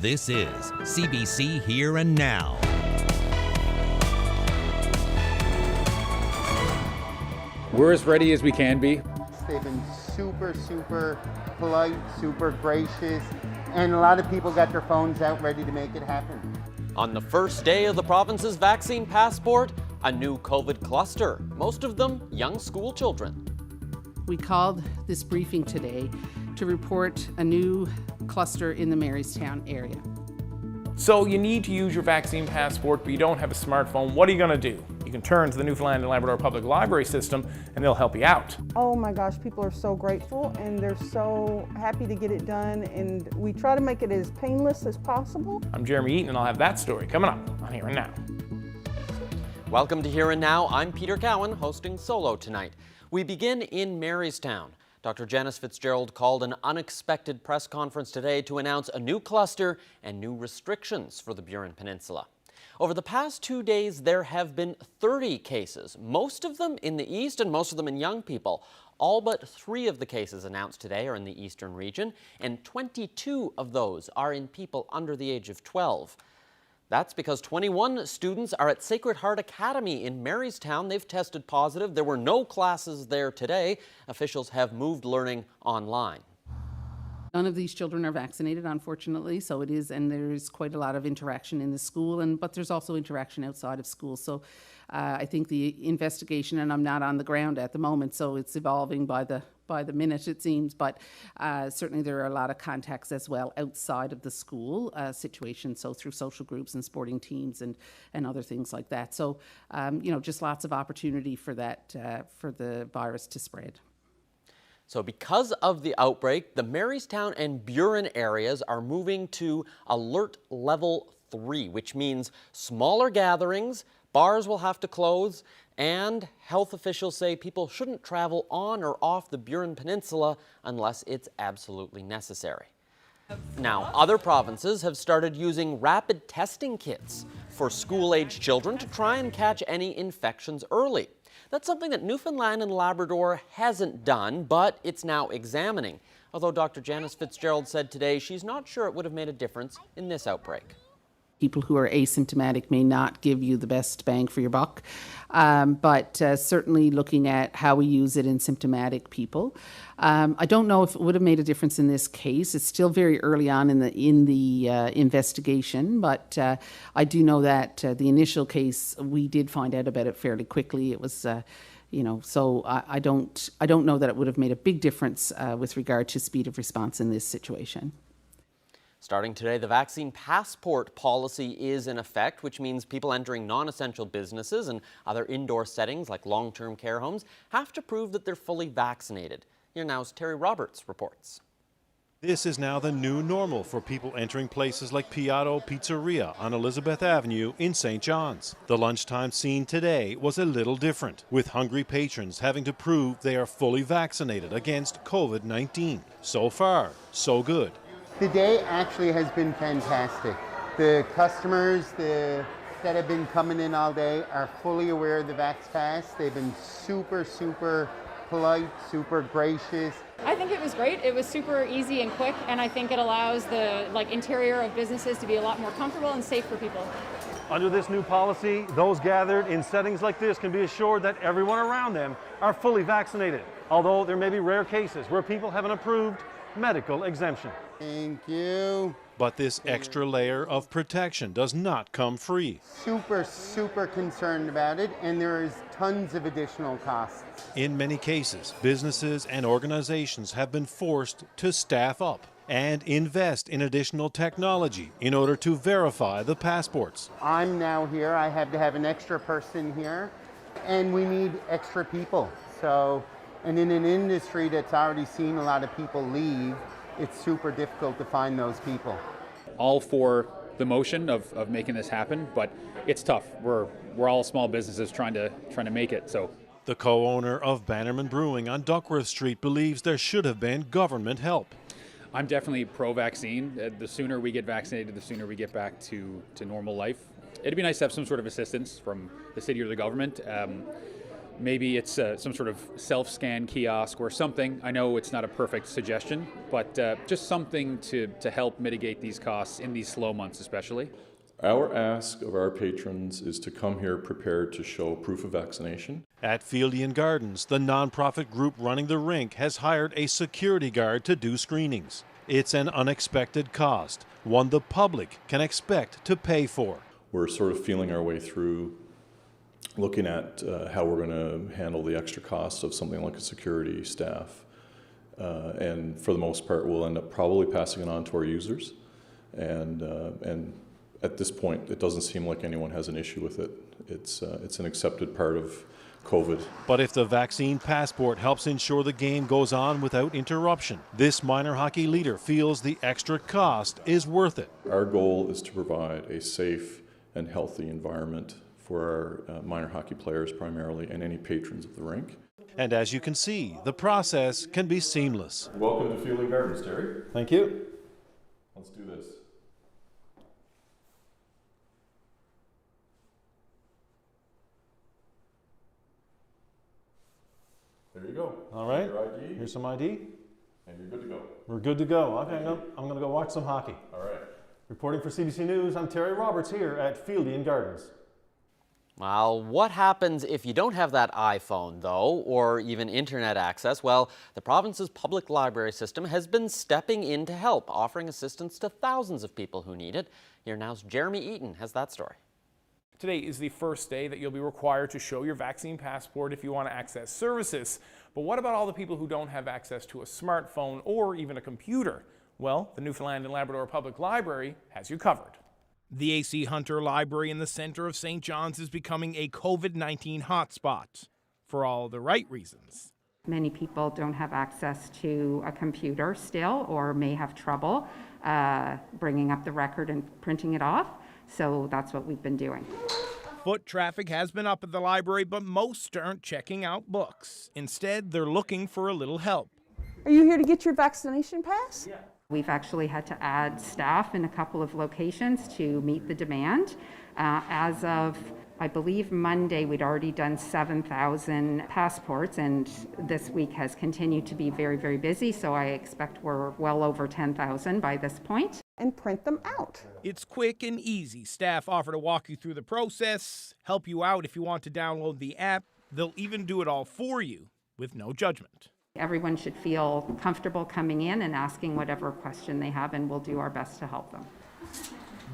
This is CBC Here and Now. We're as ready as we can be. They've been super polite, super gracious, and a lot of people got their phones out ready to make it happen. On the first day of the province's vaccine passport, a new COVID cluster, most of them young school children. We called this briefing today to report a new cluster in the Marystown area. So you need to use your vaccine passport, but you don't have a smartphone. What are you going to do? You can turn to the Newfoundland and Labrador Public Library system and they'll help you out. Oh my gosh, people are so grateful and they're so happy to get it done, and we try to make it as painless as possible. I'm Jeremy Eaton and I'll have that story coming up on Here and Now. Welcome to Here and Now. I'm Peter Cowan, hosting Solo tonight. We begin in Marystown. Dr. Janice Fitzgerald called an unexpected press conference today to announce a new cluster and new restrictions for the Burin Peninsula. Over the past 2 days, there have been 30 cases, most of them in the east and most of them in young people. All but 3 of the cases announced today are in the eastern region, and 22 of those are in people under the age of 12. That's because 21 students are at Sacred Heart Academy in Marystown. They've tested positive. There were no classes there today. Officials have moved learning online. None of these children are vaccinated, unfortunately, so it is, and there's quite a lot of interaction in the school, but there's also interaction outside of school. So I think the investigation, and I'm not on the ground at the moment, so it's evolving by the minute, it seems, but certainly there are a lot of contacts as well outside of the school situation, so through social groups and sporting teams and other things like that. So, just lots of opportunity for that, for the virus to spread. So because of the outbreak, the Marystown and Burin areas are moving to alert level 3, which means smaller gatherings, bars will have to close, and health officials say people shouldn't travel on or off the Burin Peninsula unless it's absolutely necessary. Now, other provinces have started using rapid testing kits for school-age children to try and catch any infections early. That's something that Newfoundland and Labrador hasn't done, but it's now examining. Although Dr. Janice Fitzgerald said today she's not sure it would have made a difference in this outbreak. People who are asymptomatic may not give you the best bang for your buck, but certainly looking at how we use it in symptomatic people. I don't know if it would have made a difference in this case. It's still very early on in the investigation, but I do know that the initial case, we did find out about it fairly quickly. It was so I don't know that it would have made a big difference with regard to speed of response in this situation. Starting today, the vaccine passport policy is in effect, which means people entering non-essential businesses and other indoor settings like long-term care homes have to prove that they're fully vaccinated. Here now's Terry Roberts reports. This is now the new normal for people entering places like Piatto Pizzeria on Elizabeth Avenue in St. John's. The lunchtime scene today was a little different, with hungry patrons having to prove they are fully vaccinated against COVID-19. So far, so good. The day actually has been fantastic. The customers that have been coming in all day are fully aware of the Vax Pass. They've been super polite, super gracious. I think it was great. It was super easy and quick, and I think it allows the interior of businesses to be a lot more comfortable and safe for people. Under this new policy, those gathered in settings like this can be assured that everyone around them are fully vaccinated, although there may be rare cases where people have an approved medical exemption. Thank you. But this extra layer of protection does not come free. Super concerned about it, and there is tons of additional costs. In many cases, businesses and organizations have been forced to staff up and invest in additional technology in order to verify the passports. I'm now here. I have to have an extra person here, and we need extra people. And in an industry that's already seen a lot of people leave, it's super difficult to find those people. All for the motion of making this happen, but it's tough. We're all small businesses trying to make it. So the co-owner of Bannerman Brewing on Duckworth Street believes there should have been government help. I'm definitely pro-vaccine. The sooner we get vaccinated, the sooner we get back to normal life. It'd be nice to have some sort of assistance from the city or the government. Maybe it's some sort of self-scan kiosk or something. I know it's not a perfect suggestion, but just something to help mitigate these costs in these slow months especially. Our ask of our patrons is to come here prepared to show proof of vaccination. At Fieldian Gardens, the nonprofit group running the rink has hired a security guard to do screenings. It's an unexpected cost, one the public can expect to pay for. We're sort of feeling our way through looking at how we're going to handle the extra cost of something like a security staff. And for the most part, we'll end up probably passing it on to our users. And at this point, it doesn't seem like anyone has an issue with it. It's an accepted part of COVID. But if the vaccine passport helps ensure the game goes on without interruption, this minor hockey leader feels the extra cost is worth it. Our goal is to provide a safe and healthy environment for our minor hockey players primarily and any patrons of the rink. And as you can see, the process can be seamless. Welcome to Fieldian Gardens, Terry. Thank you. Let's do this. There you go. All right. Your ID. Here's some ID. And you're good to go. We're good to go. Okay, I'm going to go watch some hockey. All right. Reporting for CBC News, I'm Terry Roberts here at Fieldian Gardens. Well, what happens if you don't have that iPhone, though, or even internet access? Well, the province's public library system has been stepping in to help, offering assistance to thousands of people who need it. Here now's Jeremy Eaton has that story. Today is the first day that you'll be required to show your vaccine passport if you want to access services. But what about all the people who don't have access to a smartphone or even a computer? Well, the Newfoundland and Labrador Public Library has you covered. The A.C. Hunter Library in the center of St. John's is becoming a COVID-19 hotspot for all the right reasons. Many people don't have access to a computer still, or may have trouble bringing up the record and printing it off. So that's what we've been doing. Foot traffic has been up at the library, but most aren't checking out books. Instead, they're looking for a little help. Are you here to get your vaccination pass? Yeah. We've actually had to add staff in a couple of locations to meet the demand. As of, I believe, Monday, we'd already done 7,000 passports, and this week has continued to be very, very busy, so I expect we're well over 10,000 by this point. And print them out. It's quick and easy. Staff offer to walk you through the process, help you out if you want to download the app. They'll even do it all for you with no judgment. Everyone should feel comfortable coming in and asking whatever question they have, and we'll do our best to help them.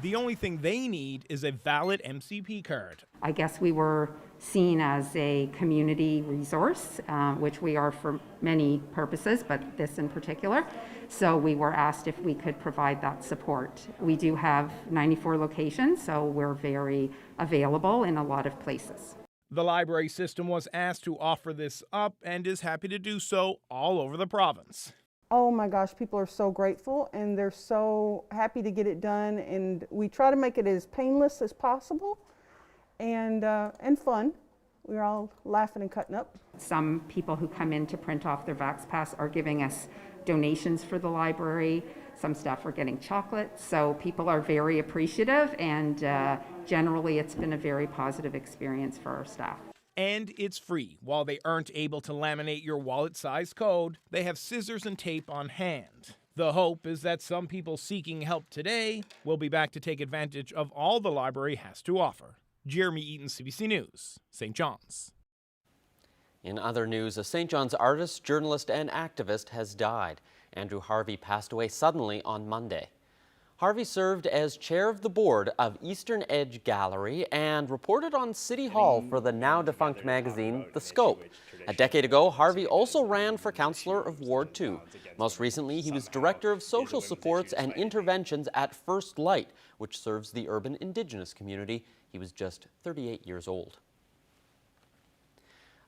The only thing they need is a valid MCP card. I guess we were seen as a community resource, which we are for many purposes, but this in particular. So we were asked if we could provide that support. We do have 94 locations, so we're very available in a lot of places. The library system was asked to offer this up and is happy to do so all over the province. Oh my gosh, people are so grateful and they're so happy to get it done, and we try to make it as painless as possible and fun. We're all laughing and cutting up. Some people who come in to print off their Vax Pass are giving us donations for the library. Some staff are getting chocolate, so people are very appreciative, and generally it's been a very positive experience for our staff. And it's free. While they aren't able to laminate your wallet-sized code, they have scissors and tape on hand. The hope is that some people seeking help today will be back to take advantage of all the library has to offer. Jeremy Eaton, CBC News, St. John's. In other news, a St. John's artist, journalist, and activist has died. Andrew Harvey passed away suddenly on Monday. Harvey served as chair of the board of Eastern Edge Gallery and reported on City Hall for the now-defunct magazine, The Scope. A decade ago, Harvey also ran for councillor of Ward 2. Most recently, he was director of social supports and interventions at First Light, which serves the urban Indigenous community. He was just 38 years old.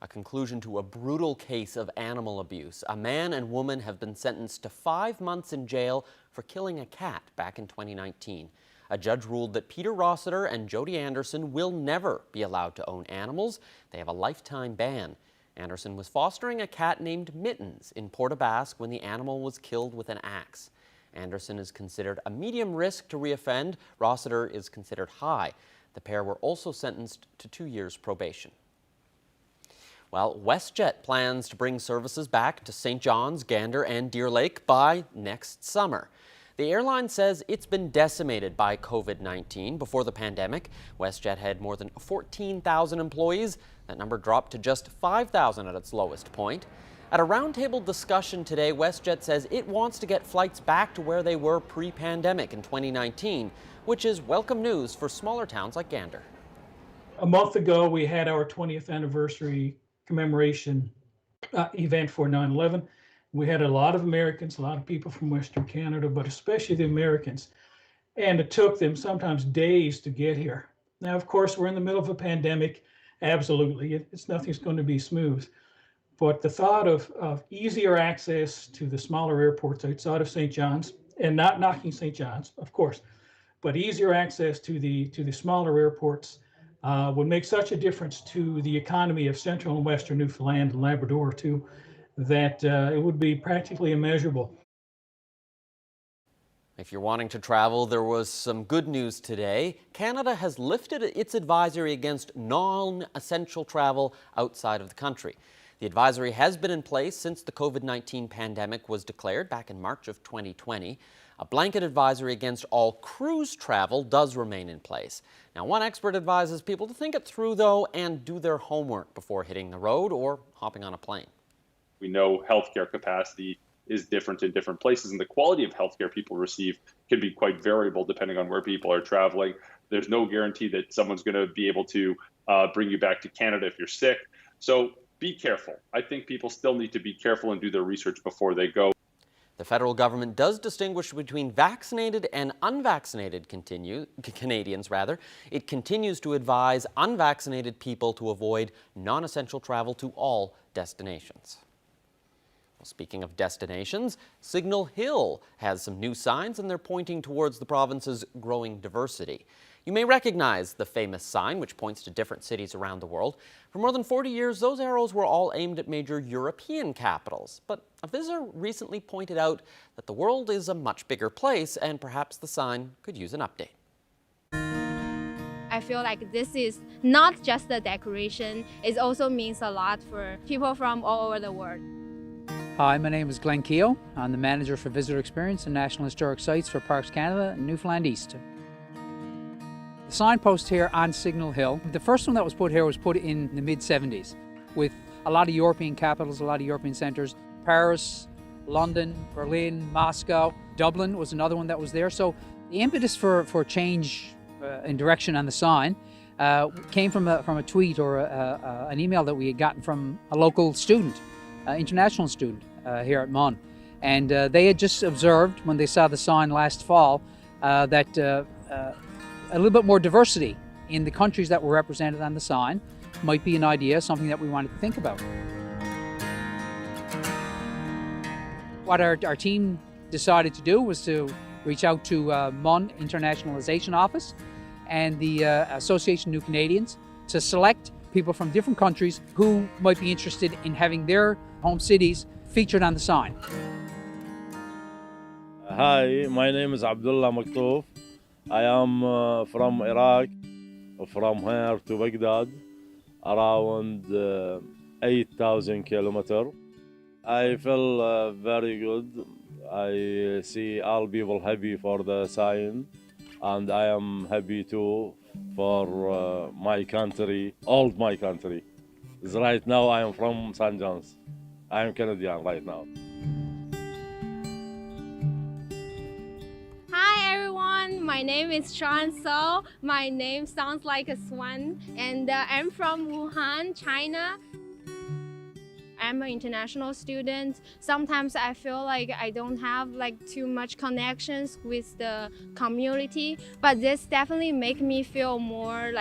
A conclusion to a brutal case of animal abuse. A man and woman have been sentenced to 5 months in jail for killing a cat back in 2019. A judge ruled that Peter Rossiter and Jody Anderson will never be allowed to own animals. They have a lifetime ban. Anderson was fostering a cat named Mittens in Port aux Basques when the animal was killed with an axe. Anderson is considered a medium risk to reoffend. Rossiter is considered high. The pair were also sentenced to 2 years probation. Well, WestJet plans to bring services back to St. John's, Gander, and Deer Lake by next summer. The airline says it's been decimated by COVID-19 before the pandemic. WestJet had more than 14,000 employees. That number dropped to just 5,000 at its lowest point. At a roundtable discussion today, WestJet says it wants to get flights back to where they were pre-pandemic in 2019, which is welcome news for smaller towns like Gander. A month ago, we had our 20th anniversary commemoration event for 9/11. We had a lot of Americans, a lot of people from Western Canada, but especially the Americans. And it took them sometimes days to get here. Now, of course, we're in the middle of a pandemic. Absolutely, nothing's going to be smooth. But the thought of easier access to the smaller airports outside of St. John's, and not knocking St. John's, of course, but easier access to the smaller airports would make such a difference to the economy of central and western Newfoundland and Labrador too, that it would be practically immeasurable. If you're wanting to travel, there was some good news today. Canada has lifted its advisory against non-essential travel outside of the country. The advisory has been in place since the COVID-19 pandemic was declared back in March of 2020. A blanket advisory against all cruise travel does remain in place. Now, one expert advises people to think it through, though, and do their homework before hitting the road or hopping on a plane. We know healthcare capacity is different in different places, and the quality of healthcare people receive can be quite variable depending on where people are traveling. There's no guarantee that someone's going to be able to bring you back to Canada if you're sick. So be careful. I think people still need to be careful and do their research before they go. The federal government does distinguish between vaccinated and unvaccinated Canadians. It continues to advise unvaccinated people to avoid non-essential travel to all destinations. Well, speaking of destinations, Signal Hill has some new signs, and they're pointing towards the province's growing diversity. You may recognize the famous sign, which points to different cities around the world. For more than 40 years, those arrows were all aimed at major European capitals. But a visitor recently pointed out that the world is a much bigger place, and perhaps the sign could use an update. I feel like this is not just a decoration, it also means a lot for people from all over the world. Hi, my name is Glenn Keogh. I'm the Manager for Visitor Experience and National Historic Sites for Parks Canada and Newfoundland East. The signpost here on Signal Hill, the first one that was put here was put in the mid-70s with a lot of European capitals, a lot of European centres. Paris, London, Berlin, Moscow, Dublin was another one that was there. So the impetus for change in direction on the sign came from a tweet or an email that we had gotten from a local student, international student here at MUN. And they had just observed when they saw the sign last fall that a little bit more diversity in the countries that were represented on the sign might be an idea, something that we wanted to think about. What our team decided to do was to reach out to MUN Internationalization Office and the Association of New Canadians to select people from different countries who might be interested in having their home cities featured on the sign. Hi, my name is Abdullah Maktouf. I am from Iraq, from here to Baghdad, around 8,000 kilometers. I feel very good. I see all people happy for the sign, and I am happy too for my country, all my country. Right now I am from St. John's. I am Canadian right now. Hi everyone, my name is Sean So. My name sounds like a swan, and I'm from Wuhan, China. I'm an international student. Sometimes I feel like I don't have too much connections with the community, but this definitely make me feel more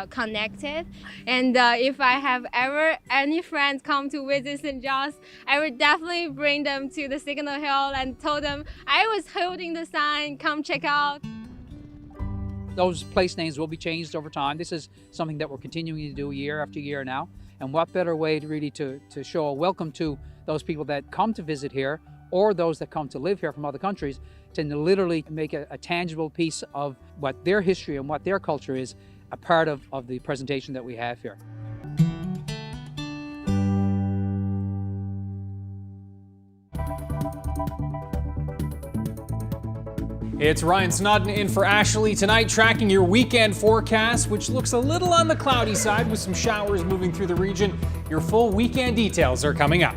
connected. And if I have ever any friends come to visit St. John's, I would definitely bring them to the Signal Hill and tell them I was holding the sign, come check out. Those place names will be changed over time. This is something that we're continuing to do year after year now. And what better way to show a welcome to those people that come to visit here or those that come to live here from other countries, to literally make a tangible piece of what their history and what their culture is, a part of the presentation that we have here. It's Ryan Snodden in for Ashley tonight, tracking your weekend forecast, which looks a little on the cloudy side with some showers moving through the region. Your full weekend details are coming up.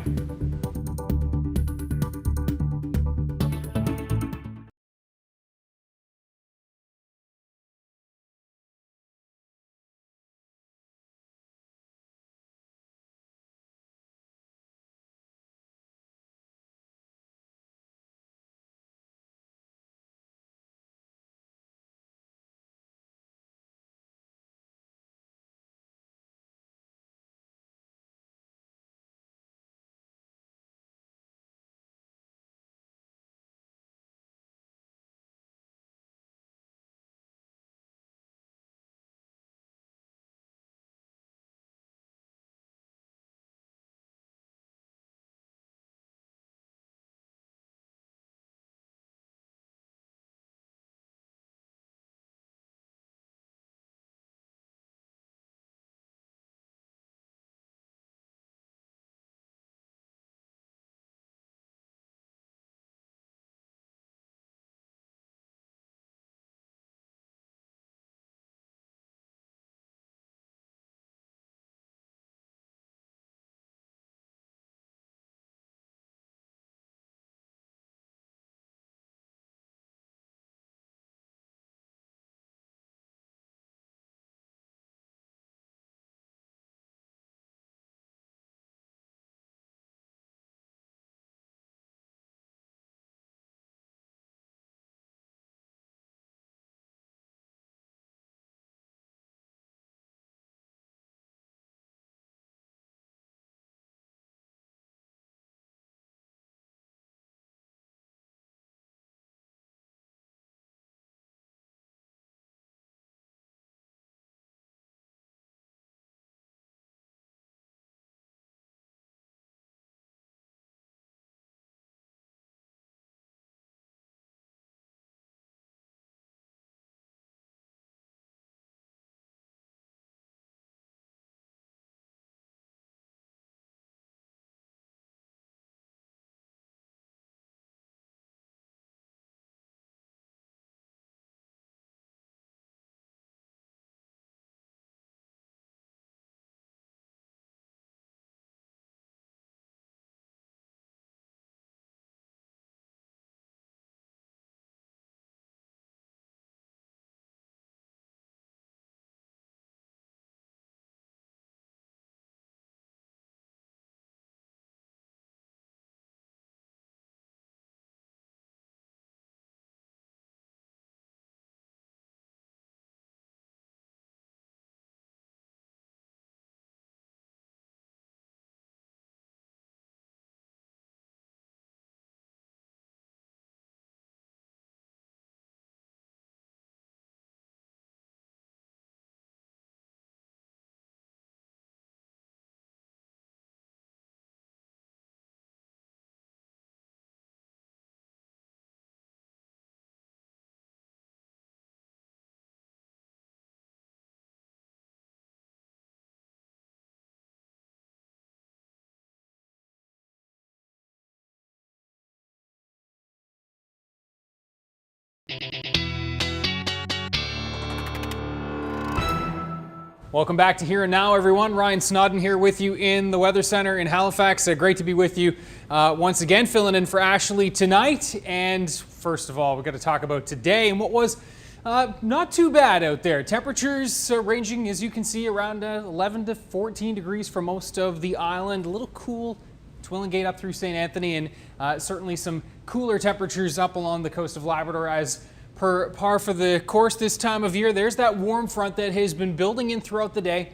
Welcome back to Here and Now, everyone. Ryan Snodden here with you in the Weather Center in Halifax. Great to be with you once again, filling in for Ashley tonight. And first of all, we're going to talk about today and what was not too bad out there. Temperatures ranging, as you can see, around 11 to 14 degrees for most of the island. A little cool Twillingate up through St. Anthony, and certainly some cooler temperatures up along the coast of Labrador as per par for the course this time of year. There's that warm front that has been building in throughout the day,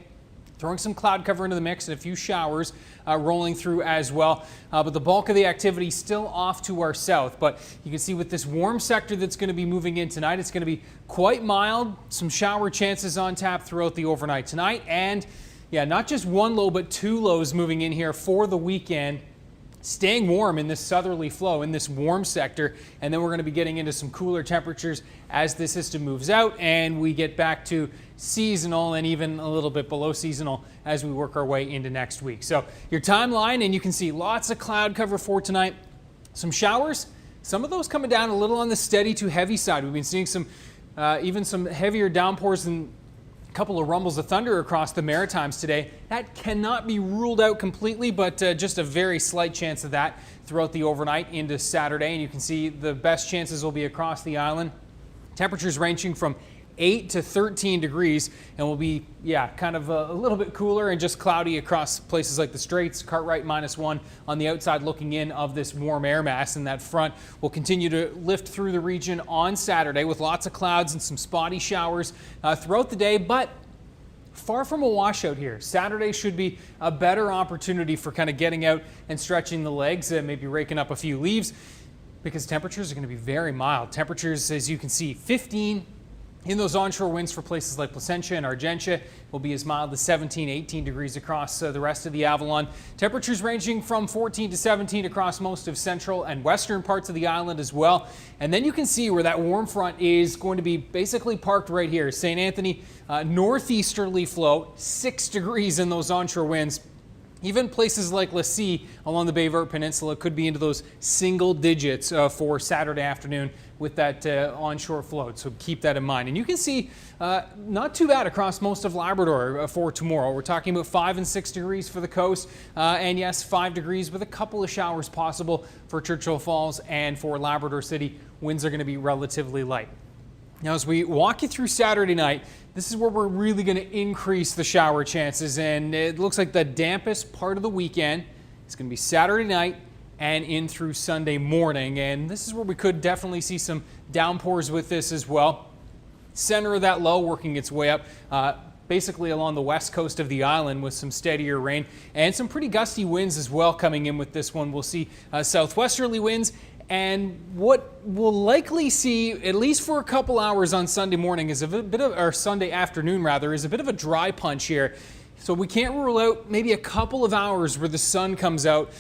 throwing some cloud cover into the mix and a few showers rolling through as well. But the bulk of the activity still off to our south. But you can see with this warm sector that's going to be moving in tonight, it's going to be quite mild. Some shower chances on tap throughout the overnight tonight. And yeah, not just one low, but two lows moving in here for the weekend. Staying warm in this southerly flow, in this warm sector, and then we're going to be getting into some cooler temperatures as the system moves out and we get back to seasonal and even a little bit below seasonal as we work our way into next week. So your timeline, and you can see lots of cloud cover for tonight. Some showers Some of those coming down a little on the steady to heavy side. We've been seeing some, even some heavier downpours and a couple of rumbles of thunder across the Maritimes today. That cannot be ruled out completely, but just a very slight chance of that throughout the overnight into Saturday. And you can see the best chances will be across the island. Temperatures ranging from 8 to 13 degrees and will be, kind of a little bit cooler and just cloudy across places like the Straits. Cartwright -1 on the outside looking in of this warm air mass, and that front will continue to lift through the region on Saturday with lots of clouds and some spotty showers throughout the day, but far from a washout here. Saturday should be a better opportunity for kind of getting out and stretching the legs and maybe raking up a few leaves, because temperatures are going to be very mild. Temperatures, as you can see, 15 in those onshore winds for places like Placentia and Argentia will be as mild as 17, 18 degrees across the rest of the Avalon. Temperatures ranging from 14 to 17 across most of central and western parts of the island as well. And then you can see where that warm front is going to be basically parked right here. St. Anthony, northeasterly flow, 6 degrees in those onshore winds. Even places like Lassie along the Bay Verte Peninsula could be into those single digits for Saturday afternoon with that onshore float. So keep that in mind. And you can see not too bad across most of Labrador for tomorrow. We're talking about 5 and 6 degrees for the coast. And yes, 5 degrees with a couple of showers possible for Churchill Falls and for Labrador City. Winds are going to be relatively light. Now, as we walk you through Saturday night, this is where we're really going to increase the shower chances, and it looks like the dampest part of the weekend is going to be Saturday night and in through Sunday morning, and this is where we could definitely see some downpours with this as well. Center of that low working its way up basically along the west coast of the island with some steadier rain and some pretty gusty winds as well coming in with this one. We'll see southwesterly winds. And what we'll likely see, at least for a couple hours on Sunday morning, is a bit of, or Sunday afternoon rather, is a bit of a dry punch here. So we can't rule out maybe a couple of hours where the sun comes out.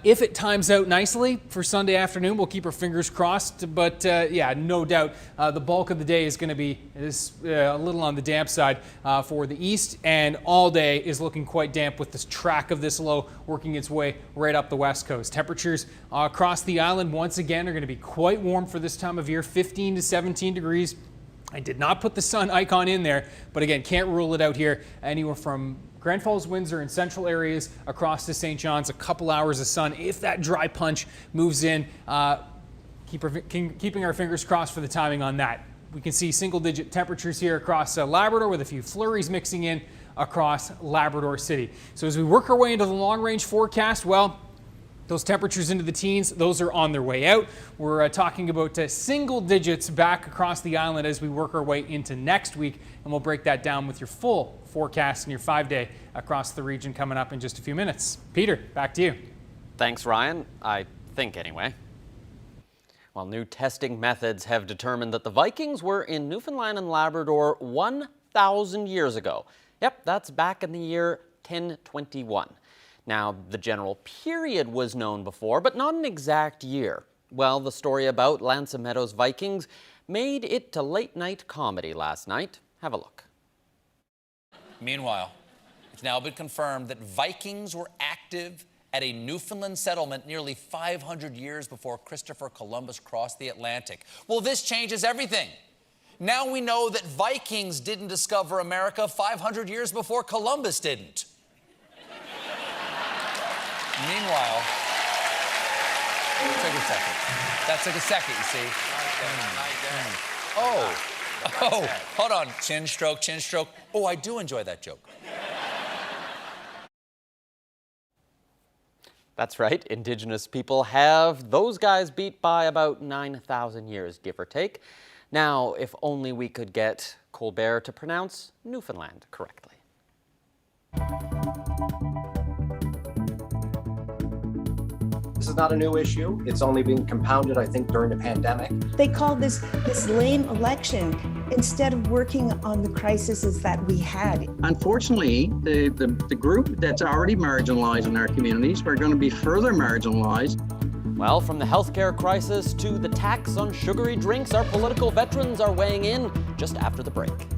If it times out nicely for Sunday afternoon, we'll keep our fingers crossed. But no doubt the bulk of the day is going to be a little on the damp side for the east, and all day is looking quite damp with this track of this low working its way right up the west coast. Temperatures across the island once again are going to be quite warm for this time of year, 15 to 17 degrees. I did not put the sun icon in there, but again, can't rule it out here. Anywhere from Grand Falls, Windsor, and central areas across to St. John's, a couple hours of sun. If that dry punch moves in, keeping our fingers crossed for the timing on that. We can see single-digit temperatures here across Labrador with a few flurries mixing in across Labrador City. So as we work our way into the long-range forecast, well, those temperatures into the teens, those are on their way out. We're talking about single digits back across the island as we work our way into next week, and we'll break that down with your full forecast and your 5-day across the region coming up in just a few minutes. Peter, back to you. Thanks, Ryan. I think anyway. Well, new testing methods have determined that the Vikings were in Newfoundland and Labrador 1,000 years ago. Yep, that's back in the year 1021. Now, the general period was known before, but not an exact year. Well, the story about L'Anse Meadows Vikings made it to late-night comedy last night. Have a look. Meanwhile, it's now been confirmed that Vikings were active at a Newfoundland settlement nearly 500 years before Christopher Columbus crossed the Atlantic. Well, this changes everything. Now we know that Vikings didn't discover America 500 years before Columbus didn't. Meanwhile, take a second. That took a second, you see. Oh, hold on. Chin stroke, chin stroke. Oh, I do enjoy that joke. That's right. Indigenous people have those guys beat by about 9,000 years, give or take. Now, if only we could get Colbert to pronounce Newfoundland correctly. This is not a new issue. It's only been compounded, I think, during the pandemic. They called this lame election instead of working on the crises that we had. Unfortunately, the group that's already marginalized in our communities are going to be further marginalized. Well, from the healthcare crisis to the tax on sugary drinks, our political veterans are weighing in just after the break.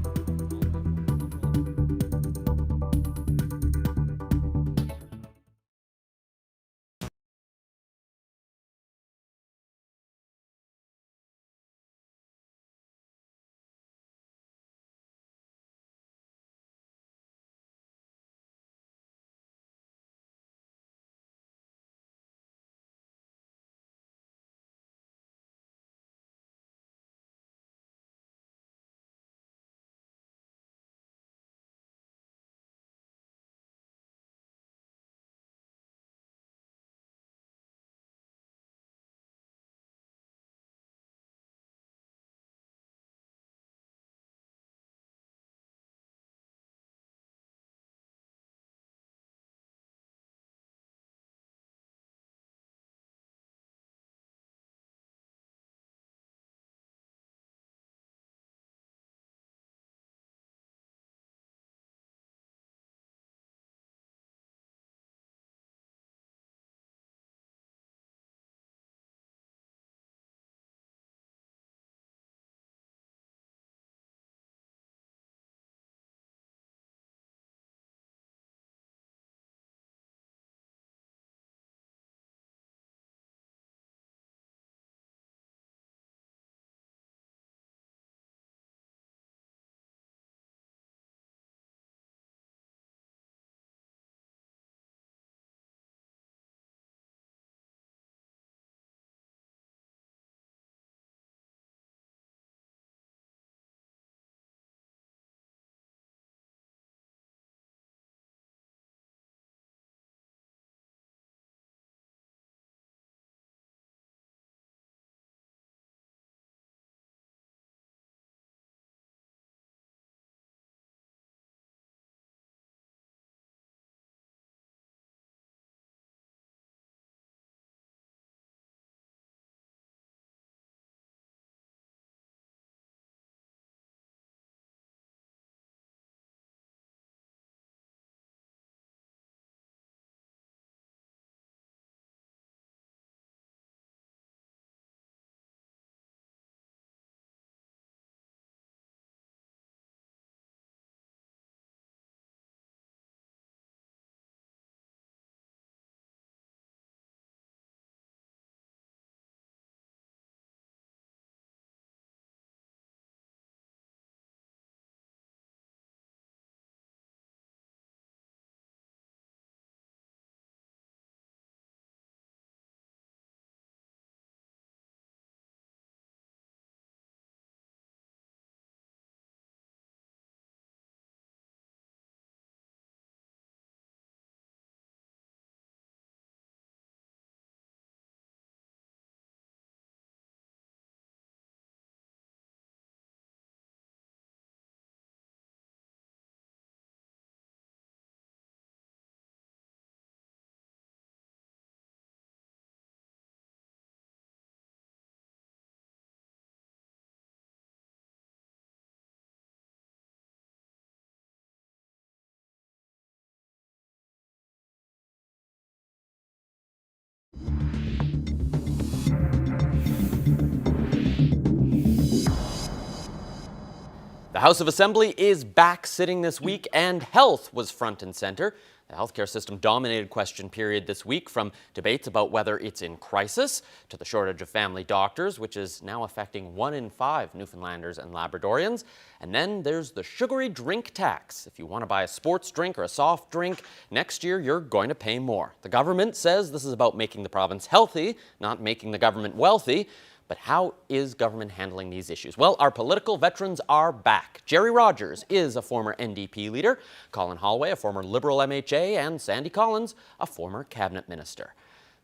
The House of Assembly is back sitting this week, and health was front and center. The healthcare system dominated question period this week, from debates about whether it's in crisis to the shortage of family doctors, which is now affecting 1 in 5 Newfoundlanders and Labradorians. And then there's the sugary drink tax. If you want to buy a sports drink or a soft drink, next year you're going to pay more. The government says this is about making the province healthy, not making the government wealthy. But how is government handling these issues? Well, our political veterans are back. Jerry Rogers is a former NDP leader, Colin Holloway, a former Liberal MHA, and Sandy Collins, a former cabinet minister.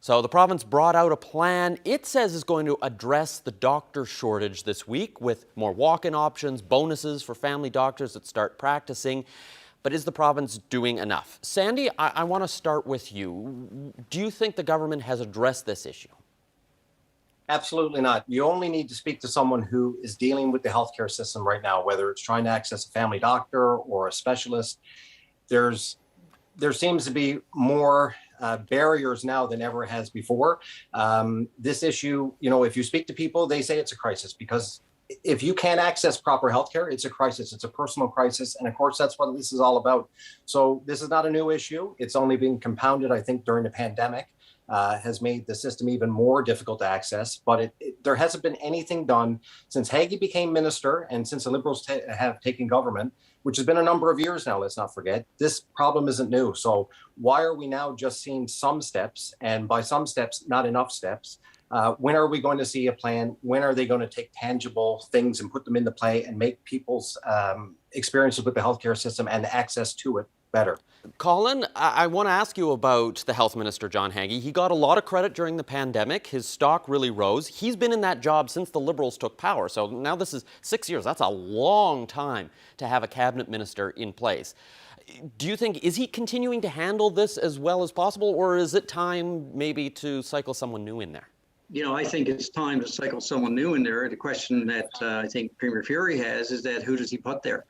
So the province brought out a plan it says is going to address the doctor shortage this week, with more walk-in options, bonuses for family doctors that start practicing. But is the province doing enough? Sandy, I want to start with you. Do you think the government has addressed this issue? Absolutely not. You only need to speak to someone who is dealing with the healthcare system right now, whether it's trying to access a family doctor or a specialist. There seems to be more barriers now than ever has before. This issue, if you speak to people, they say it's a crisis, because if you can't access proper healthcare, it's a crisis. It's a personal crisis. And of course, that's what this is all about. So this is not a new issue. It's only been compounded, I think, during the pandemic. Has made the system even more difficult to access, but there hasn't been anything done since Hagee became minister and since the Liberals have taken government, which has been a number of years now, let's not forget. This problem isn't new. So why are we now just seeing some steps, and by some steps, not enough steps? When are we going to see a plan? When are they going to take tangible things and put them into play and make people's experiences with the healthcare system and access to it better? Colin, I want to ask you about the health minister, John Hagee. He got a lot of credit during the pandemic. His stock really rose. He's been in that job since the Liberals took power. So now this is 6 years. That's a long time to have a cabinet minister in place. Do you think, is he continuing to handle this as well as possible, or is it time maybe to cycle someone new in there? I think it's time to cycle someone new in there. The question that I think Premier Furey has is that who does he put there?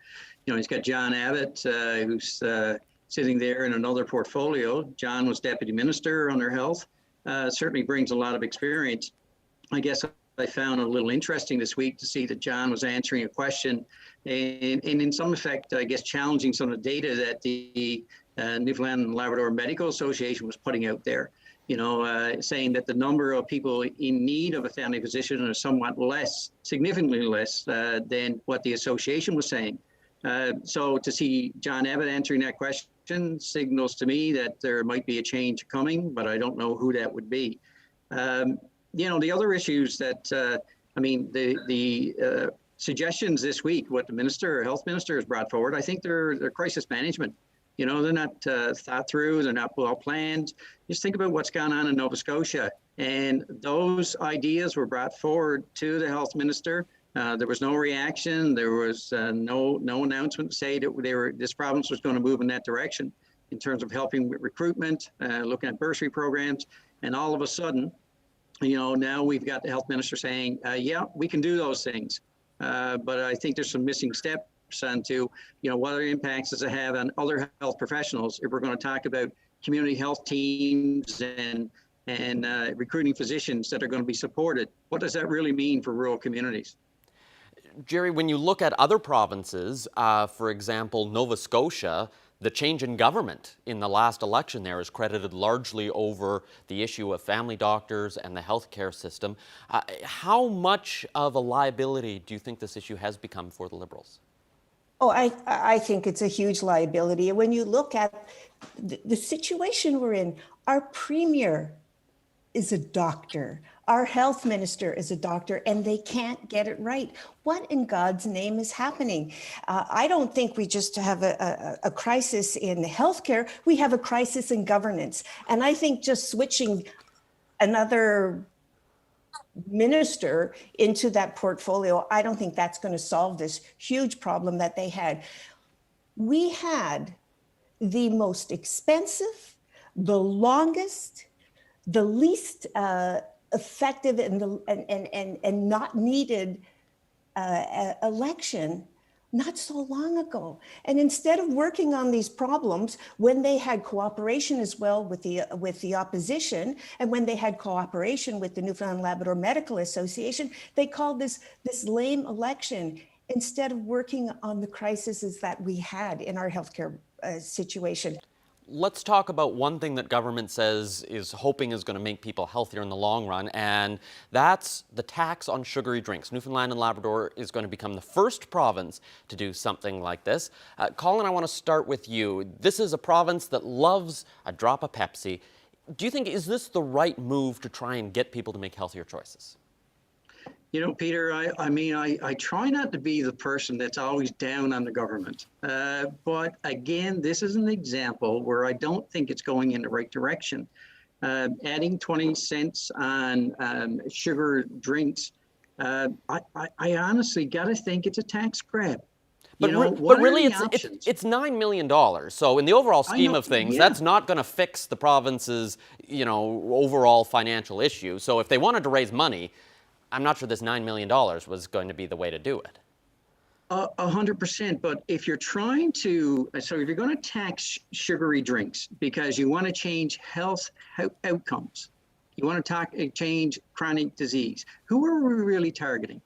He's got John Abbott, who's sitting there in another portfolio. John was deputy minister under health, certainly brings a lot of experience. I guess I found it a little interesting this week to see that John was answering a question and in some effect, I guess, challenging some of the data that the Newfoundland and Labrador Medical Association was putting out there. Saying that the number of people in need of a family physician are somewhat less, significantly less than what the association was saying. So to see John Abbott answering that question signals to me that there might be a change coming, but I don't know who that would be. The other issues that, the suggestions this week, what the health minister has brought forward, I think they're crisis management. They're not thought through, they're not well planned. Just think about what's gone on in Nova Scotia. And those ideas were brought forward to the health minister. There was no reaction. There was no announcement to say that this province was going to move in that direction in terms of helping with recruitment, looking at bursary programs. And all of a sudden, now we've got the health minister saying, yeah, we can do those things. But I think there's some missing steps onto, what other impacts does it have on other health professionals if we're going to talk about community health teams and recruiting physicians that are going to be supported. What does that really mean for rural communities? Jerry, when you look at other provinces, for example, Nova Scotia, the change in government in the last election there is credited largely over the issue of family doctors and the healthcare system. How much of a liability do you think this issue has become for the Liberals? Oh, I think it's a huge liability. When you look at the situation we're in, our premier is a doctor. Our health minister is a doctor, and they can't get it right. What in God's name is happening? I don't think we just have a crisis in healthcare. We have a crisis in governance. And I think just switching another minister into that portfolio, I don't think that's going to solve this huge problem that they had. We had the most expensive, the longest, the least effective and not needed election not so long ago. And instead of working on these problems when they had cooperation as well with the opposition, and when they had cooperation with the Newfoundland and Labrador Medical Association, they called this lame election. instead of working on the crises that we had in our healthcare situation. Let's talk about one thing that government says is hoping is going to make people healthier in the long run, and that's the tax on sugary drinks. Newfoundland and Labrador is going to become the first province to do something like this. Colin, I want to start with you. This is a province that loves a drop of Pepsi. Do you think, is this the right move to try and get people to make healthier choices? You know, Peter, I try not to be the person that's always down on the government. But again, this is an example where I don't think it's going in the right direction. Adding 20 cents on sugar drinks, I honestly got to think it's a tax grab. But, but really, it's $9 million. So in the overall scheme of things, that's not going to fix the province's, overall financial issue. So if they wanted to raise money, I'm not sure this $9 million was going to be the way to do it. 100%. But if you're trying to, so if you're going to tax sugary drinks because you want to change health outcomes, you want to change chronic disease, who are we really targeting?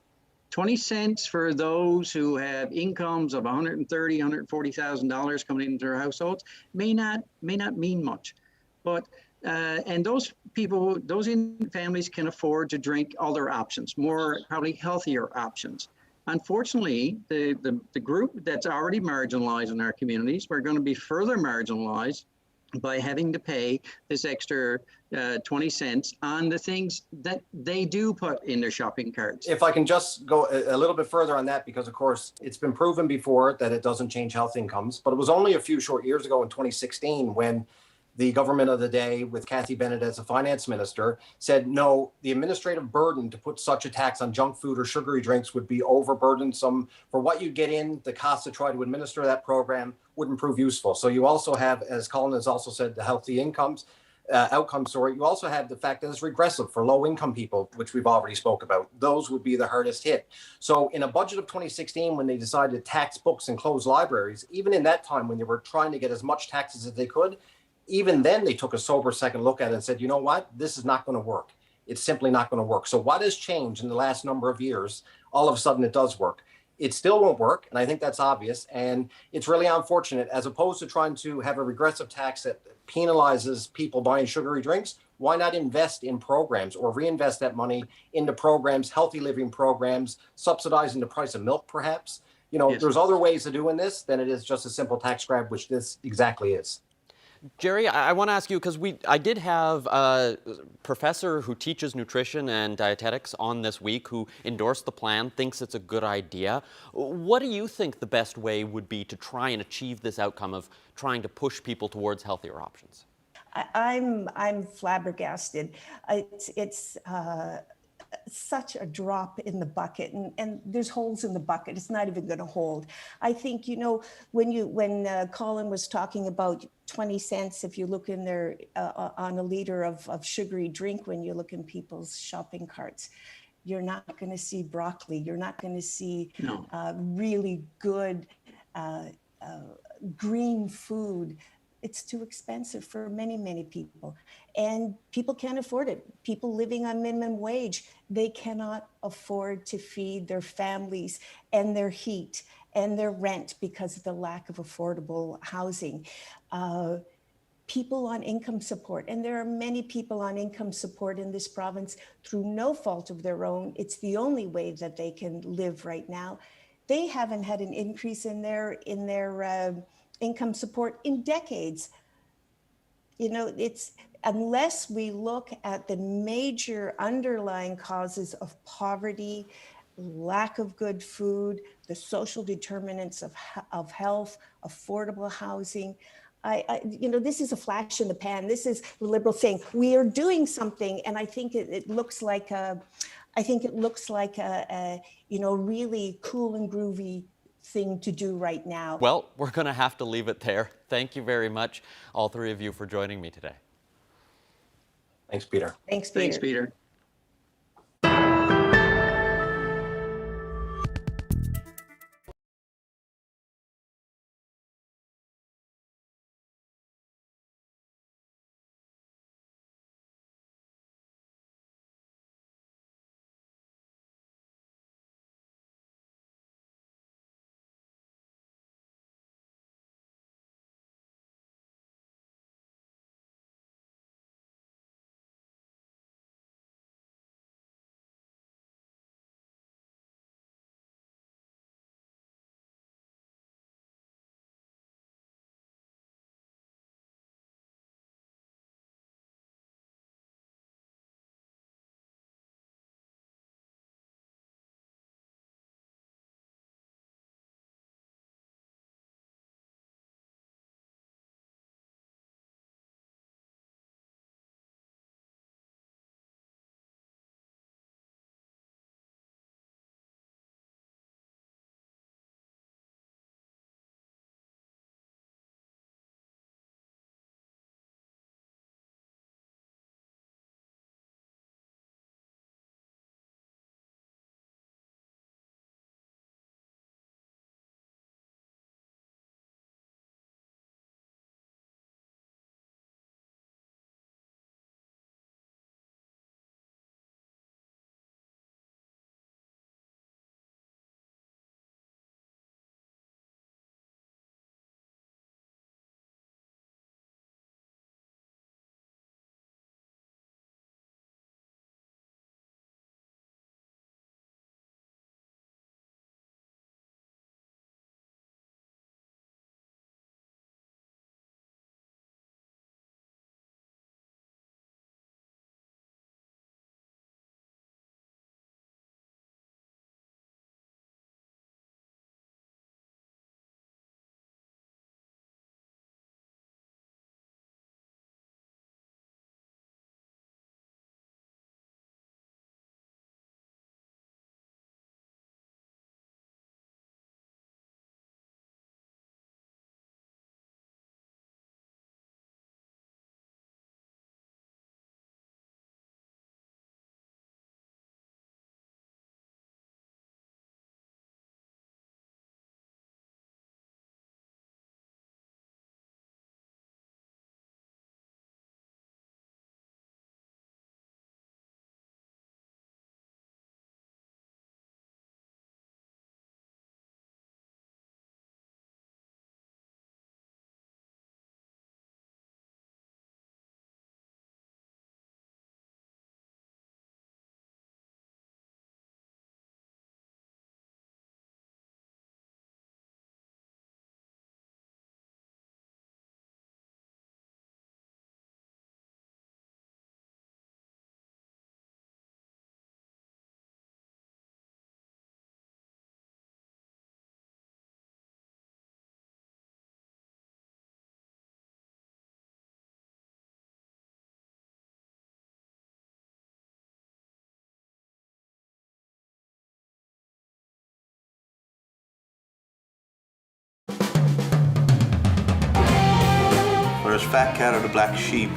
20 cents for those who have incomes of $130,000, $140,000 coming into their households may not mean much. But and those people, those families can afford to drink other options, more probably healthier options. Unfortunately, the group that's already marginalized in our communities, we're going to be further marginalized by having to pay this extra 20 cents on the things that they do put in their shopping carts. If I can just go a little bit further on that, because of course it's been proven before that it doesn't change health incomes, but it was only a few short years ago in 2016 when the government of the day, with Kathy Bennett as a finance minister, said, no, the administrative burden to put such a tax on junk food or sugary drinks would be overburdensome. For what you get in, the cost to try to administer that program wouldn't prove useful. So you also have, as Colin has also said, the healthy outcomes. You also have the fact that it's regressive for low income people, which we've already spoke about. Those would be the hardest hit. So in a budget of 2016, when they decided to tax books and close libraries, even in that time when they were trying to get as much taxes as they could, even then they took a sober second look at it and said, you know what, this is not going to work. It's simply not going to work. So what has changed in the last number of years? All of a sudden it does work. It still won't work, and I think that's obvious, and it's really unfortunate. As opposed to trying to have a regressive tax that penalizes people buying sugary drinks, why not invest in programs or reinvest that money into programs, healthy living programs, subsidizing the price of milk perhaps? Yes. There's other ways of doing this than it is just a simple tax grab, which this exactly is. Jerry, I want to ask you, because I did have a professor who teaches nutrition and dietetics on this week who endorsed the plan, thinks it's a good idea. What do you think the best way would be to try and achieve this outcome of trying to push people towards healthier options? I'm flabbergasted. It's such a drop in the bucket, and there's holes in the bucket. It's not even going to hold. I think, when Colin was talking about 20 cents, if you look in there on a liter of sugary drink, when you look in people's shopping carts, you're not going to see broccoli. You're not going to see really good green food. It's too expensive for many, many people. And people can't afford it. People living on minimum wage, they cannot afford to feed their families and their heat and their rent because of the lack of affordable housing. People on income support, and there are many people on income support in this province through no fault of their own. It's the only way that they can live right now. They haven't had an increase in their income support in decades. It's unless we look at the major underlying causes of poverty, lack of good food, the social determinants of health, affordable housing. This is a flash in the pan. This is the Liberals saying we are doing something, and I think it looks like a really cool and groovy thing to do right now. Well, we're going to have to leave it there. Thank you very much, all three of you, for joining me today. Thanks, Peter. Thanks, Peter. Thanks, Peter. as fat cat or the black sheep,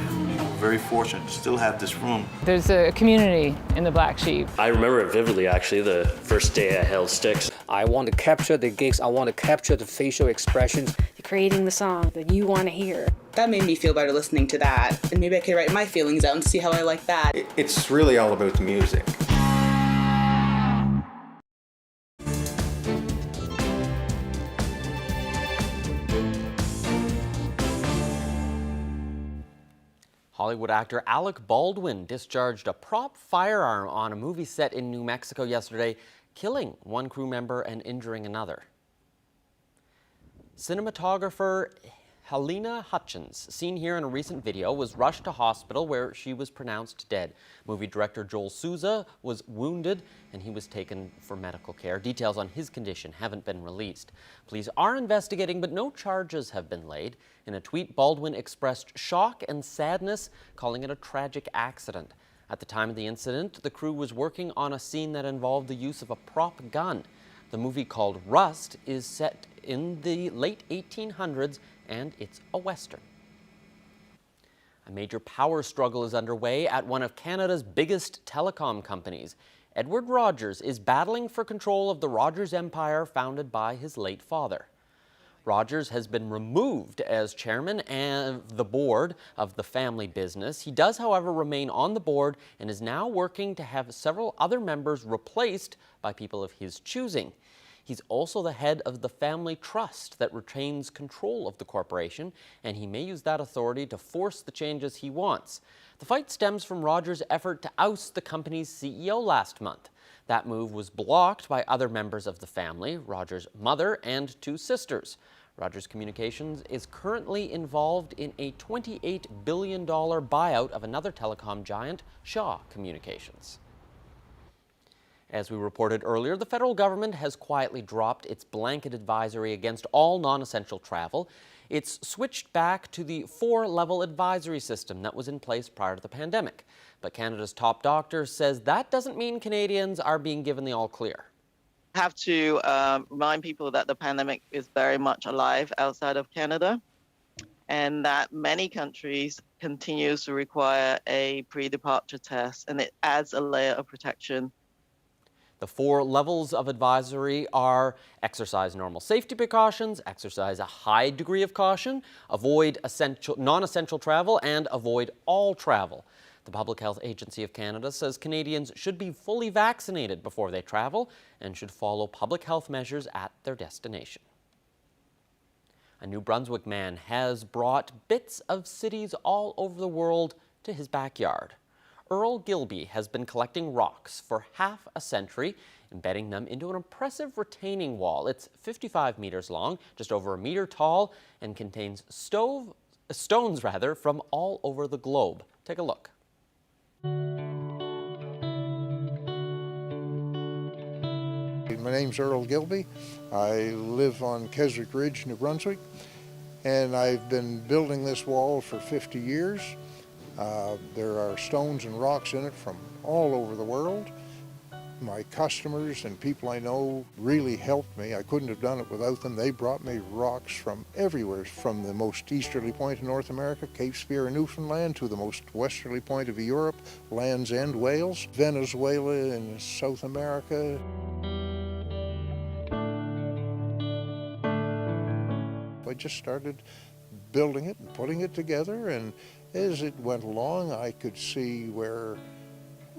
very fortunate to still have this room. There's a community in the Black Sheep. I remember it vividly, actually, the first day I held sticks. I want to capture the gigs, I want to capture the facial expressions. Creating the song that you want to hear. That made me feel better listening to that, and maybe I could write my feelings out and see how I like that. It's really all about the music. Hollywood actor Alec Baldwin discharged a prop firearm on a movie set in New Mexico yesterday, killing one crew member and injuring another. Cinematographer Helena Hutchins, seen here in a recent video, was rushed to hospital where she was pronounced dead. Movie director Joel Souza was wounded and he was taken for medical care. Details on his condition haven't been released. Police are investigating, but no charges have been laid. In a tweet, Baldwin expressed shock and sadness, calling it a tragic accident. At the time of the incident, the crew was working on a scene that involved the use of a prop gun. The movie, called Rust, is set in the late 1800s, and it's a Western. A major power struggle is underway at one of Canada's biggest telecom companies. Edward Rogers is battling for control of the Rogers empire founded by his late father. Rogers has been removed as chairman of the board of the family business. He does, however, remain on the board and is now working to have several other members replaced by people of his choosing. He's also the head of the family trust that retains control of the corporation, and he may use that authority to force the changes he wants. The fight stems from Rogers' effort to oust the company's CEO last month. That move was blocked by other members of the family, Rogers' mother and two sisters. Rogers Communications is currently involved in a $28 billion buyout of another telecom giant, Shaw Communications. As we reported earlier, the federal government has quietly dropped its blanket advisory against all non-essential travel. It's switched back to the 4-level advisory system that was in place prior to the pandemic. But Canada's top doctor says that doesn't mean Canadians are being given the all-clear. I have to remind people that the pandemic is very much alive outside of Canada, and that many countries continue to require a pre-departure test, and it adds a layer of protection. The 4 levels of advisory are exercise normal safety precautions, exercise a high degree of caution, avoid non-essential travel, and avoid all travel. The Public Health Agency of Canada says Canadians should be fully vaccinated before they travel and should follow public health measures at their destination. A New Brunswick man has brought bits of cities all over the world to his backyard. Earl Gilby has been collecting rocks for half a century, embedding them into an impressive retaining wall. It's 55 meters long, just over 1 meter tall, and contains stones from all over the globe. Take a look. My name's Earl Gilby. I live on Keswick Ridge, New Brunswick, and I've been building this wall for 50 years. There are stones and rocks in it from all over the world. My customers and people I know really helped me. I couldn't have done it without them. They brought me rocks from everywhere, from the most easterly point of North America, Cape Spear in Newfoundland, to the most westerly point of Europe, Land's End, Wales, Venezuela in South America. I just started building it and putting it together, and as it went along, I could see where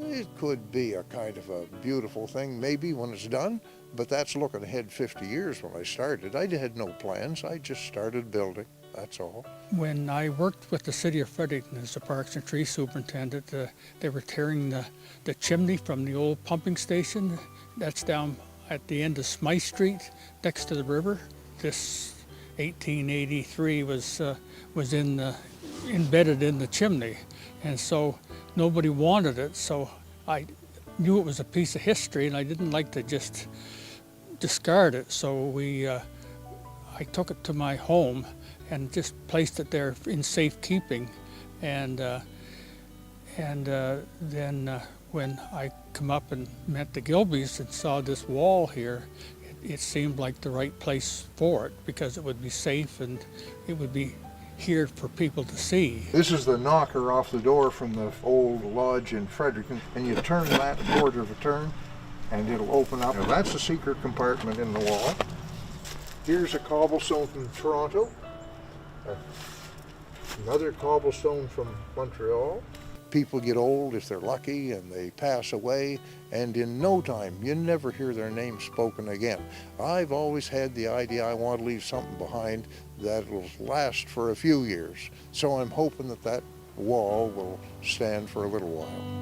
it could be a kind of a beautiful thing, maybe when it's done, but that's looking ahead 50 years when I started. I had no plans, I just started building, that's all. When I worked with the City of Fredericton as the Parks and Tree Superintendent, they were tearing the chimney from the old pumping station. That's down at the end of Smythe Street, next to the river. This 1883 was embedded in the chimney, and so nobody wanted it, so I knew it was a piece of history and I didn't like to just discard it, so I took it to my home and just placed it there in safekeeping, and then when I come up and met the Gilbys and saw this wall here, it seemed like the right place for it, because it would be safe and it would be here for people to see. This is the knocker off the door from the old lodge in Fredericton, and you turn that a quarter of a turn and it'll open up. Now that's a secret compartment in the wall. Here's a cobblestone from Toronto, another cobblestone from Montreal. People get old if they're lucky and they pass away, and in no time you never hear their name spoken again. I've always had the idea I want to leave something behind that will last for a few years, so I'm hoping that that wall will stand for a little while.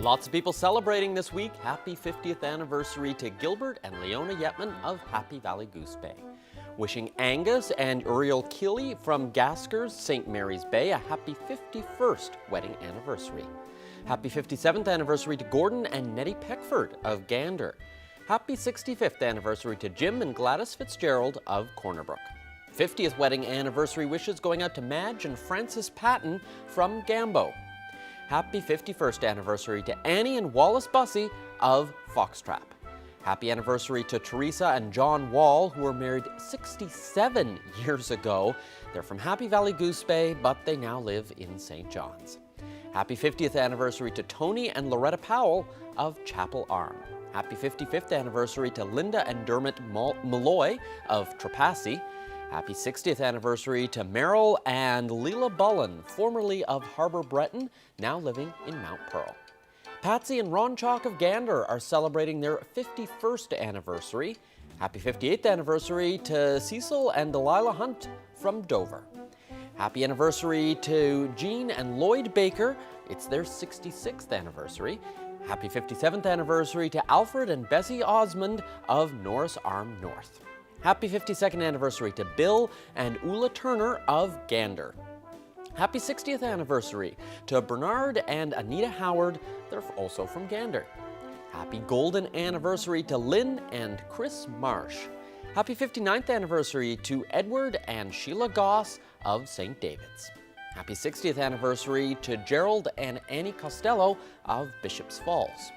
Lots of people celebrating this week. Happy 50th anniversary to Gilbert and Leona Yetman of Happy Valley Goose Bay. Wishing Angus and Uriel Keeley from Gaskers, St. Mary's Bay, a happy 51st wedding anniversary. Happy 57th anniversary to Gordon and Nettie Peckford of Gander. Happy 65th anniversary to Jim and Gladys Fitzgerald of Cornerbrook. 50th wedding anniversary wishes going out to Madge and Francis Patton from Gambo. Happy 51st anniversary to Annie and Wallace Bussey of Foxtrap. Happy anniversary to Teresa and John Wall, who were married 67 years ago. They're from Happy Valley Goose Bay, but they now live in St. John's. Happy 50th anniversary to Tony and Loretta Powell of Chapel Arm. Happy 55th anniversary to Linda and Dermot Malloy of Trepassey. Happy 60th anniversary to Merrill and Leela Bullen, formerly of Harbour Breton, now living in Mount Pearl. Patsy and Ron Chalk of Gander are celebrating their 51st anniversary. Happy 58th anniversary to Cecil and Delilah Hunt from Dover. Happy anniversary to Jean and Lloyd Baker. It's their 66th anniversary. Happy 57th anniversary to Alfred and Bessie Osmond of Norris Arm North. Happy 52nd anniversary to Bill and Ula Turner of Gander. Happy 60th anniversary to Bernard and Anita Howard. They're also from Gander. Happy golden anniversary to Lynn and Chris Marsh. Happy 59th anniversary to Edward and Sheila Goss of St. David's. Happy 60th anniversary to Gerald and Annie Costello of Bishop's Falls.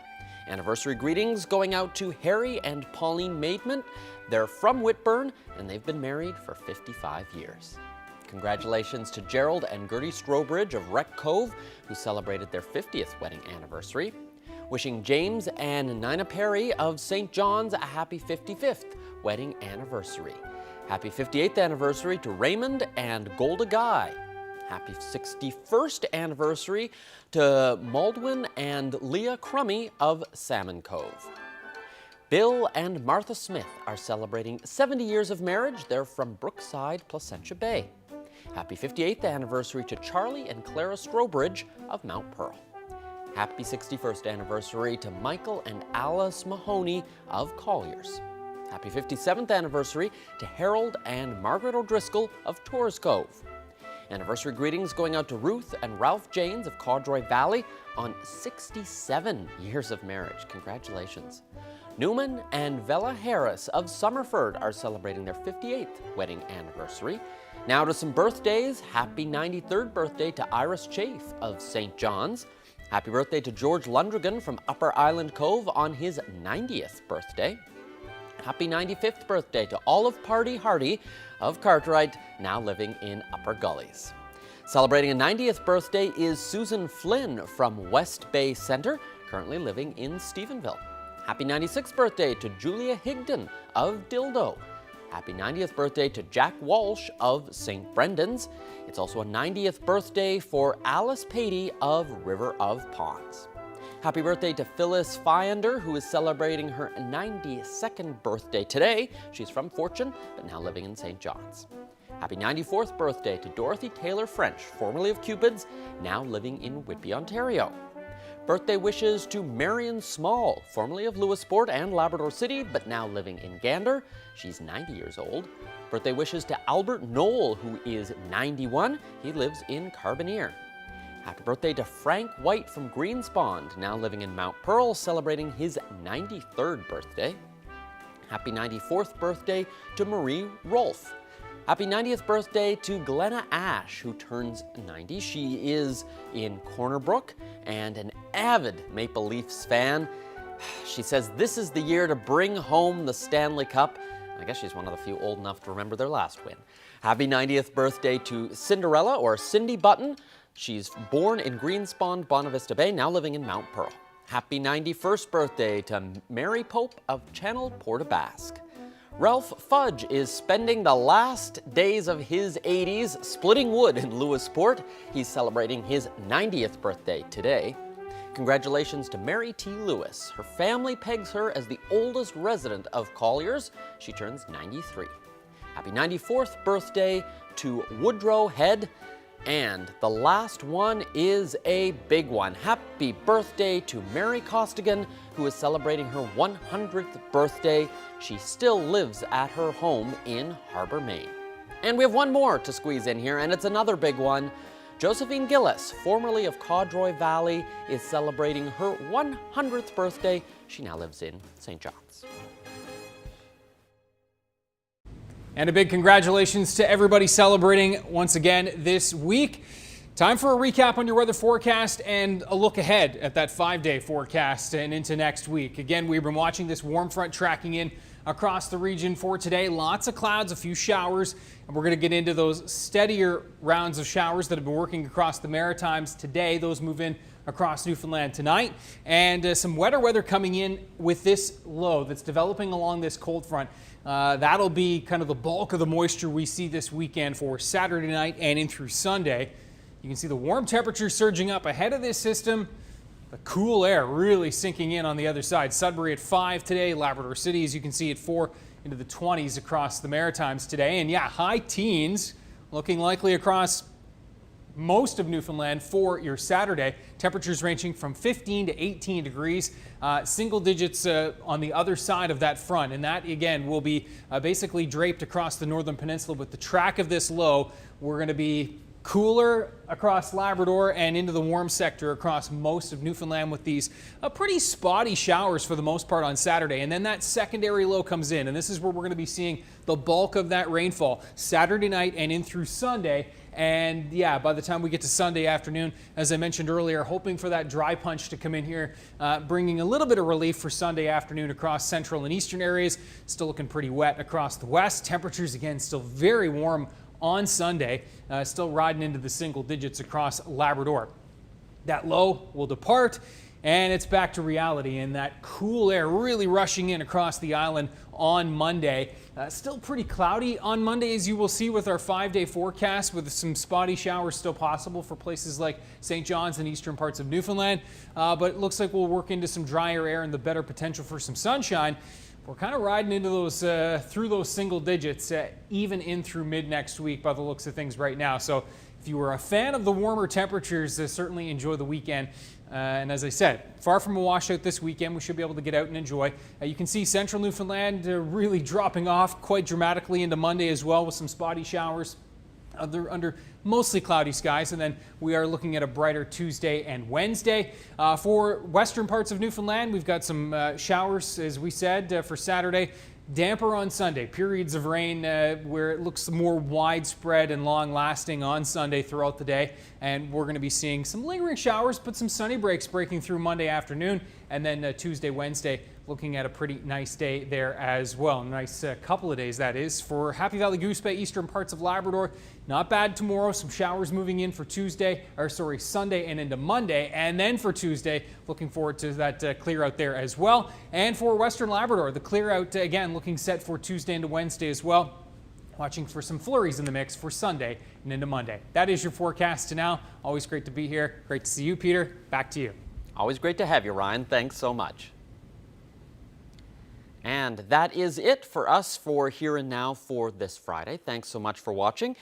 Anniversary greetings going out to Harry and Pauline Maidment. They're from Whitburn and they've been married for 55 years. Congratulations to Gerald and Gertie Strobridge of Wreck Cove, who celebrated their 50th wedding anniversary. Wishing James and Nina Perry of St. John's a happy 55th wedding anniversary. Happy 58th anniversary to Raymond and Golda Guy. Happy 61st anniversary to Maldwin and Leah Crummy of Salmon Cove. Bill and Martha Smith are celebrating 70 years of marriage. They're from Brookside, Placentia Bay. Happy 58th anniversary to Charlie and Clara Strobridge of Mount Pearl. Happy 61st anniversary to Michael and Alice Mahoney of Colliers. Happy 57th anniversary to Harold and Margaret O'Driscoll of Torres Cove. Anniversary greetings going out to Ruth and Ralph Janes of Cawdroy Valley on 67 years of marriage. Congratulations. Newman and Vella Harris of Summerford are celebrating their 58th wedding anniversary. Now to some birthdays. Happy 93rd birthday to Iris Chafe of St. John's. Happy birthday to George Lundrigan from Upper Island Cove on his 90th birthday. Happy 95th birthday to Olive Party Hardy of Cartwright, now living in Upper Gullies. Celebrating a 90th birthday is Susan Flynn from West Bay Centre, currently living in Stephenville. Happy 96th birthday to Julia Higdon of Dildo. Happy 90th birthday to Jack Walsh of St. Brendan's. It's also a 90th birthday for Alice Patey of River of Ponds. Happy birthday to Phyllis Fiander, who is celebrating her 92nd birthday today. She's from Fortune, but now living in St. John's. Happy 94th birthday to Dorothy Taylor French, formerly of Cupids, now living in Whitby, Ontario. Birthday wishes to Marion Small, formerly of Lewisport and Labrador City, but now living in Gander. She's 90 years old. Birthday wishes to Albert Knoll, who is 91. He lives in Carbonear. Happy birthday to Frank White from Greenspond, now living in Mount Pearl, celebrating his 93rd birthday. Happy 94th birthday to Marie Rolfe. Happy 90th birthday to Glenna Ash, who turns 90. She is in Corner Brook and an avid Maple Leafs fan. She says this is the year to bring home the Stanley Cup. I guess she's one of the few old enough to remember their last win. Happy 90th birthday to Cinderella, or Cindy Button. She's born in Greenspond, Bonavista Bay, now living in Mount Pearl. Happy 91st birthday to Mary Pope of Channel Port-aux-Basque. Ralph Fudge is spending the last days of his 80s splitting wood in Lewisport. He's celebrating his 90th birthday today. Congratulations to Mary T. Lewis. Her family pegs her as the oldest resident of Colliers. She turns 93. Happy 94th birthday to Woodrow Head. And the last one is a big one. Happy birthday to Mary Costigan, who is celebrating her 100th birthday. She still lives at her home in Harbor, Maine. And we have one more to squeeze in here, and it's another big one. Josephine Gillis, formerly of Cawdroy Valley, is celebrating her 100th birthday. She now lives in St. John's. And a big congratulations to everybody celebrating once again this week. Time for a recap on your weather forecast and a look ahead at that 5-day forecast and into next week. Again, we've been watching this warm front tracking in across the region for today. Lots of clouds, a few showers, and we're going to get into those steadier rounds of showers that have been working across the Maritimes today. Those move in across Newfoundland tonight, and some wetter weather coming in with this low that's developing along this cold front. That'll be kind of the bulk of the moisture we see this weekend for Saturday night and in through Sunday. You can see the warm temperatures surging up ahead of this system. The cool air really sinking in on the other side. Sudbury at 5 today, Labrador City, as you can see, at 4 into the 20s across the Maritimes today. And yeah, high teens looking likely across most of Newfoundland for your Saturday. Temperatures ranging from 15 to 18 degrees, single digits on the other side of that front. And that, again, will be basically draped across the northern peninsula with the track of this low. We're going to be cooler across Labrador and into the warm sector across most of Newfoundland with these pretty spotty showers for the most part on Saturday. And then that secondary low comes in, and this is where we're going to be seeing the bulk of that rainfall Saturday night and in through Sunday. And yeah, by the time we get to Sunday afternoon, as I mentioned earlier, hoping for that dry punch to come in here, bringing a little bit of relief for Sunday afternoon across central and eastern areas. Still looking pretty wet across the west. Temperatures, again, still very warm on Sunday, still riding into the single digits across Labrador. That low will depart, and it's back to reality, and that cool air really rushing in across the island on Monday. Still pretty cloudy on Monday, as you will see with our 5-day forecast, with some spotty showers still possible for places like St. John's and eastern parts of Newfoundland. But it looks like we'll work into some drier air and the better potential for some sunshine. We're kind of riding into those through those single digits, even in through mid next week by the looks of things right now. So if you were a fan of the warmer temperatures, certainly enjoy the weekend. And as I said, far from a washout this weekend. We should be able to get out and enjoy. You can see central Newfoundland really dropping off quite dramatically into Monday as well, with some spotty showers under mostly cloudy skies, and then we are looking at a brighter Tuesday and Wednesday. For western parts of Newfoundland, we've got some showers, as we said, for Saturday. Damper on Sunday, periods of rain where it looks more widespread and long-lasting on Sunday throughout the day. And we're going to be seeing some lingering showers, but some sunny breaks breaking through Monday afternoon. And then Tuesday, Wednesday, looking at a pretty nice day there as well. Nice couple of days, that is. For Happy Valley Goose Bay, eastern parts of Labrador, not bad tomorrow. Some showers moving in for Sunday and into Monday. And then for Tuesday, looking forward to that clear out there as well. And for western Labrador, the clear out, again, looking set for Tuesday into Wednesday as well. Watching for some flurries in the mix for Sunday and into Monday. That is your forecast to now. Always great to be here. Great to see you, Peter. Back to you. Always great to have you, Ryan. Thanks so much. And that is it for us for Here and Now for this Friday. Thanks so much for watching.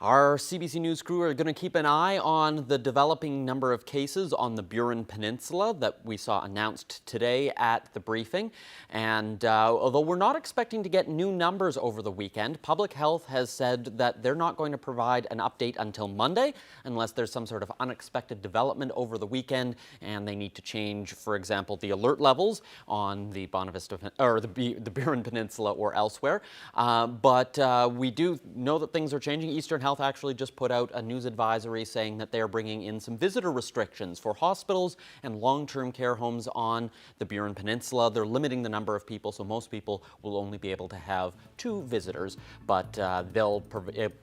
Our CBC News crew are going to keep an eye on the developing number of cases on the Burin Peninsula that we saw announced today at the briefing. And although we're not expecting to get new numbers over the weekend, Public Health has said that they're not going to provide an update until Monday unless there's some sort of unexpected development over the weekend and they need to change, for example, the alert levels on the Bonavista or the Burin Peninsula or elsewhere. But we do know that things are changing. Eastern Health actually just put out a news advisory saying that they are bringing in some visitor restrictions for hospitals and long-term care homes on the Burin Peninsula. They're limiting the number of people, so most people will only be able to have 2 visitors, but they'll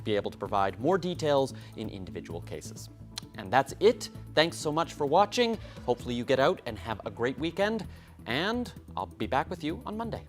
be able to provide more details in individual cases. And that's it. Thanks so much for watching. Hopefully you get out and have a great weekend, and I'll be back with you on Monday.